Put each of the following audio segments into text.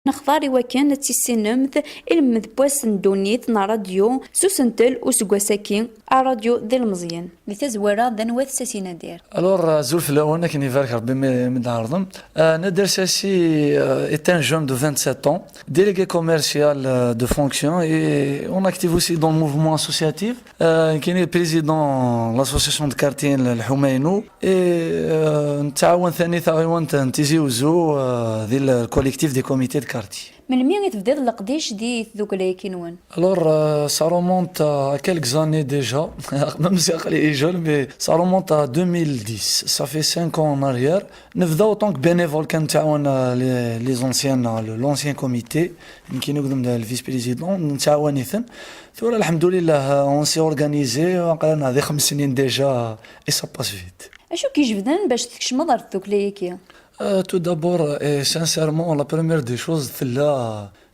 نختار وكان تيسينمت المذ بواسن دونيت نا راديو سوسنتل وسكواساكين راديو ديال المزيان لتزويرة دنوات ساسينا دير. Alors, Zulf Lawana qui n'est pas Rabbi Medardam, Nader Sassi est un jeune de 27 ans, délégué commercial de fonction et on active aussi dans le mouvement associatif, qui est président de l'association de quartier الحمينو et نتعاون ثاني تاعي تيجي وزو ديال الكوليكتيف دي كوميتي دو كارتي. من مين تبدأ القديش دي ذوك اللي كينون؟ Alors, ça remonte à quelques années déjà, même si elle est jeune, mais ça remonte à 2010. Ça fait 5 ans en arrière. Nous en tant que bénévole, quand les anciens, l'ancien comité, qui nous donne le vice-président, nous avons alhamdoulilah, on s'est organisé, on a des 5 سنين déjà, et ça passe vite. أشو كيجبدن باش تكشمض ذوك اللي كي؟ Tout d'abord, et sincèrement, la première des choses,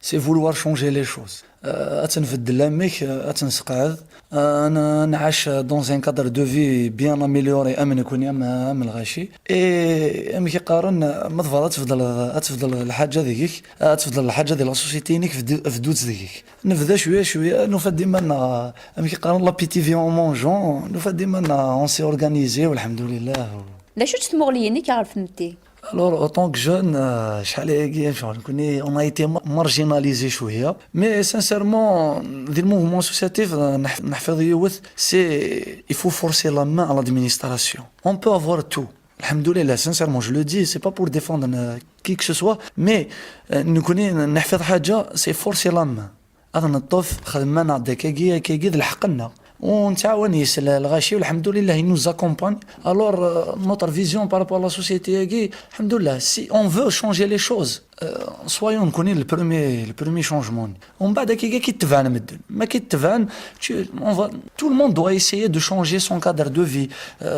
c'est vouloir changer les choses. أتنفد لامك أتنسقعد أنا نعيش dans un cadre de vie bien amélioré أمن يكون أم الغاشي إيه أم كيقارن ما تفضل الحاجة ذيك تفضل الحاجة ديال السوسيتي نيك في دوت ذيك نفدا شوية نفد ديما أم كيقارن لا بيتي في اون مونجون نفد ديما اون سي اورغانيزي والحمد لله. لا شو تتمغليني كيعرف نتي؟ Alors, en tant que jeune, on a été marginalisé chouïa, mais sincèrement, le mouvement associatif, il faut forcer la main à l'administration. On peut avoir tout. Alhamdoulilah, sincèrement, je le dis, c'est pas pour défendre qui que ce soit, mais nous connaissons, c'est forcer la main. هذا نطف خدمنا نعطي كي الحقنا ونتعاون يسال الغاشي والحمد لله il nous accompagne. Alors notre vision par rapport à la société الحمد لله si on veut changer les choses soyons نكونين le premier changement ومن بعد كي كيتبان مدن ما كيتبان tout le monde doit essayer de changer son cadre de vie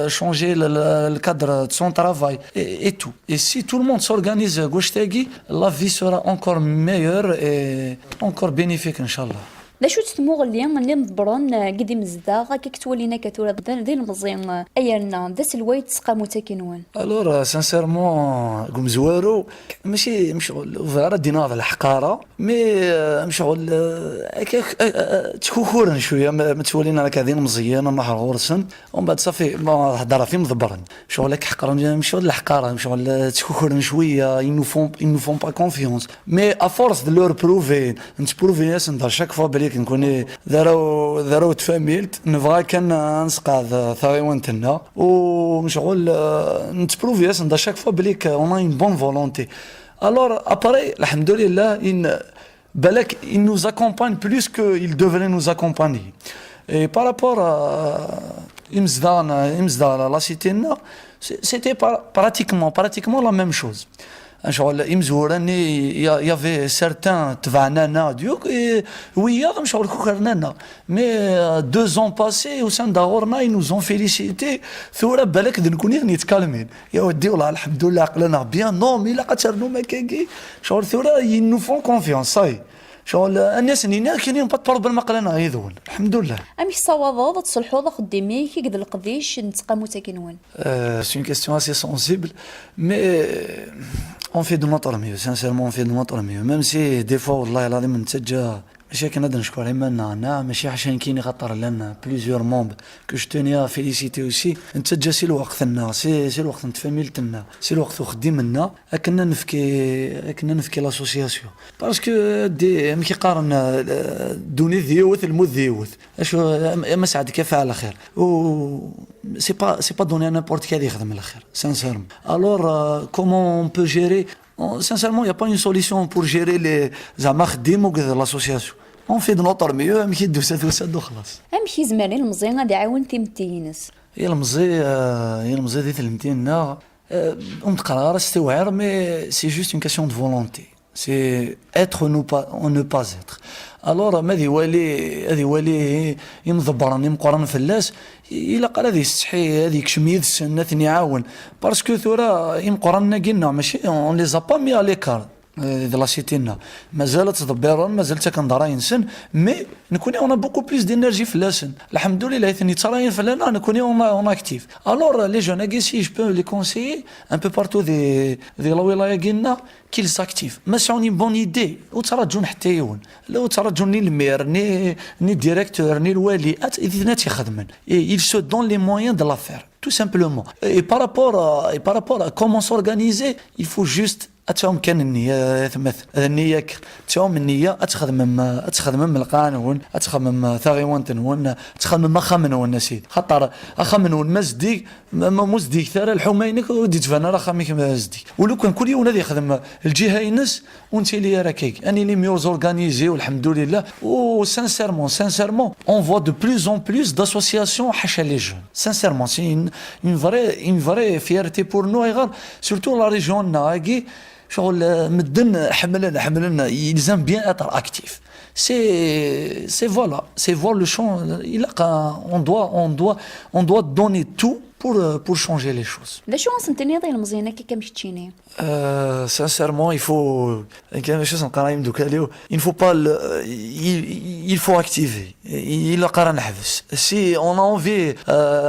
changer le cadre de son travail et tout et si tout le monde s'organise gauche تاقي la vie sera encore meilleure et encore bénéfique inchallah. لا شو تتمغلي اللي مضبرون قديم زدا كي كتولينا كثوره ديال المزيان ايرنا ذا سلوي تسقى متكنون. الور سانسيرمون قوم زوارو ماشي فعلا دينا هذا الحقاره مي مشغل تكوكورن شويه ما تولينا لك هذين مزيان نهار غورسن ومن بعد صافي ما هضره في مضبرن شغل لك حقره مشغل الحقاره مشغل تكوكورن شويه ils nous font pas confiance mais à force de leur prouver نتبروفي ناس ندار chaque fois بريك نكوني ذرو تفاميلت نبغى كان نسقى ثاويونتنا ومشغل نتبروفي ناس ندار chaque fois بريك on a une bonne volonté. Alors après alhamdoulilah بالك il nous accompagne plus que il devrait nous accompagner. Et par rapport à Imzda la cité c'était pratiquement la même chose. شغل إمزوراني يافي سيرتان تبعنانا ديوك ويا شغل كوكرنانا مي 2 ans passés وسان داغورنا ils nous ont félicité ثورة بالك نكوني نتكلمين يا ودي والله الحمد لله عقلنا بيان نو مي لا قترنو ما كاكي شغل ثورة ils nous font confiance صاي شغل الناس نينا كاينين با بروبليم عقلنا يذون الحمد لله. امي صواض تصلحوا خدامي كي قد القديش نتقى متكنون. C'est une question assez sensible mais on fait de notre mieux sincèrement on fait de notre mieux même si des fois والله العظيم نتسجى ماشي كنقدر نشكر انا ماشي عشان كاين خطر لنا بليزيور مومبر كو جو توني فيليسيتي اوسي نتسجى سي الوقت لنا سي الوقت نتفاميلتنا سي الوقت وخدمنا كنا نفكي لاسوسياسيون باسكو دي ملي كيقارن دوني ذيوث الموت ذيوث اش ما سعد كيف على خير و سي با دوني نابورت كي يخدم على خير سانسيرمون. Alors comment on peut gérer sincèrement il y a pas une solution pour gérer les زعما خديمو كذا l'association. On fait de notre mieux ماشي دوسات وخلاص. امشي زماني المزيان غادي يعاون تيمتينس. هي المزي ديال تلمتينا نقرا راه استوعر مي سي جوست اون كاسيون دو فولونتي سي اتر او نو با اتر. الور هذه والي يمضبرني مقرن فلاس الا قال هذه يستحي هذيك شميد السنه يعاون باسكو ثورا يمقرنا قلنا ماشي اون لي زابا مي على كار de la cité na مازالت تدبيرا مازالت كنضراين سن مي نكوني اون بوكو بليس دينيرجي في اللسن الحمد لله ثني تراين فلانا نكوني اون اكتيف الور لي جون اكيسي جو بو لي كونسيي ان بو بارتو دي الولايه ديالنا كيل ساكتيف ما سوني بون ايدي وتراجون حتى يون لو تراجون ني المير ني ديريكتور ني الوالي اذا تيخدمن il se donne les moyens de la faire tout simplement et par rapport à comment s'organiser il faut juste اتهم كان النية تمثل النية تهم النية اتخدم من القانون اتخدم ثاغيوان تنون اتخدم ما خمنون نسيت خاطر اخمنون مزديك مزديك ثار الحمينك ودي تفانا راه خاميك مزديك ولو كان كل يوم هذا يخدم الجهه ينس وانت اللي راكيك اني لي ميوز اورغانيزي والحمد لله و sincèrement on voit de plus en plus d'associations حاشا les jeunes sincèrement c'est une vraie fierté pour nous surtout la région ناقي شغل مدن حملنا يلزم bien être actif c'est voilà c'est voir le champ on doit donner tout pour changer les choses. ذا شو نسنتني ضي المزيانه كي كمشتيني Sincèrement, il faut quelque chose il faut pas il faut activer il قرا نحبس si on a envie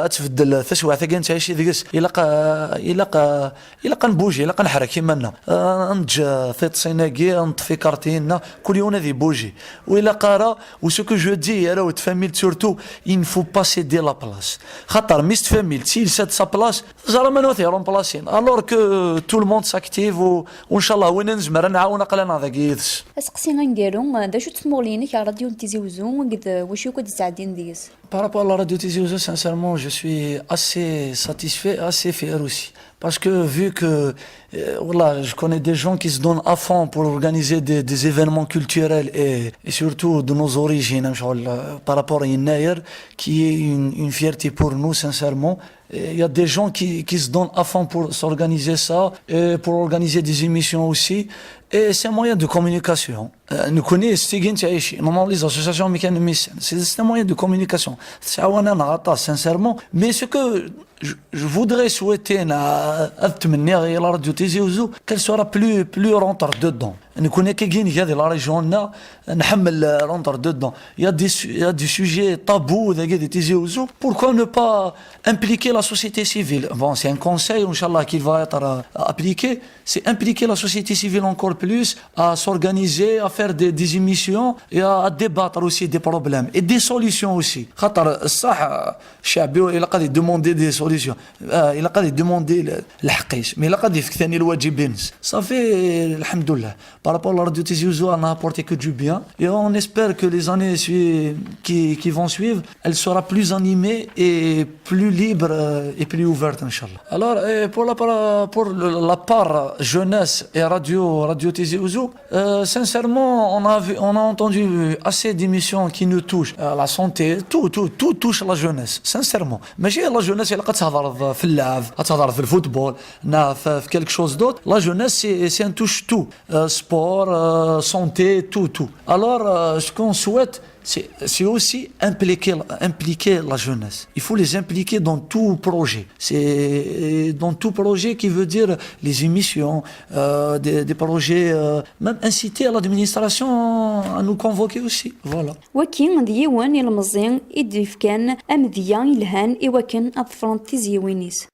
تبدل تسوى ثقين تعيش ديس يلقى نبوجي يلقى نحرك كيما نج في تصيناكي نطفي كارتينا كل يوم هذه بوجي وإلا قرا وسو كو جو دي راه تفاميل سورتو il ne faut pas céder la place خاطر ميست تفاميل s'il cède sa place جرى ما نوثي رومبلاسين alors que tout le monde s'active وان شاء الله وين نجمر نعاون قلنا ذاك يدس اسقسي غنديرو ذا شو تسمولينك على راديو تيزي وزو قد واش كنت تساعدين ديس Par rapport à la radio Tizi Ouzou, sincèrement, je suis assez satisfait, assez fier aussi. Parce que vu que voilà, je connais des gens qui se donnent à fond pour organiser des événements culturels et surtout de nos origines, par rapport à Inayer, qui est une fierté pour nous, sincèrement. Il y a des gens qui se donnent à fond pour s'organiser ça, et pour organiser des émissions aussi. Et c'est un moyen de communication. Nous connaissons normalement les associations mécaniciennes. C'est un moyen de communication. Sincèrement. Mais ce que je voudrais souhaiter à la radio Tizi Ouzou, qu'elle sera plus rentre dedans. Nous connaissons la région, نحمل rentre dedans. Il y a des sujets tabous de Tizi Ouzou. Pourquoi ne pas impliquer la société civile? Bon, c'est un conseil, Inch'Allah, qui va être appliqué. C'est impliquer la société civile encore plus, à s'organiser, à faire des émissions et à débattre aussi des problèmes et des solutions aussi. خاطر الصح الشعبي إلا قاعد demander des solutions. إلا قاعد demander الحقيش. Mais إلا قاعد يفك ثاني الواجبين. Ça fait الحمد لله. Par rapport à la radio Tizi Ouzou, on n'a apporté que du bien. Et on espère que les années qui vont suivre, elle sera plus animée et plus libre et plus ouverte, Inch'Allah. Alors, pour la part jeunesse et radio Tizi Ouzou, sincèrement, on a entendu assez d'émissions qui nous touchent. La santé, tout touche la jeunesse, sincèrement. Mais la jeunesse, elle a في اللعب, في الفوتبول, في quelque chose d'autre. La jeunesse, c'est un touche-tout. Sport, santé, tout. Alors, ce qu'on souhaite, c'est aussi impliquer la jeunesse. Il faut les impliquer dans tout projet. C'est dans tout projet qui veut dire les émissions, des projets, même inciter à l'administration à nous convoquer aussi. Voilà. وكين ديوان المزين إدريف كان أمذيا الهان إوكن أطفران تيزيوينيس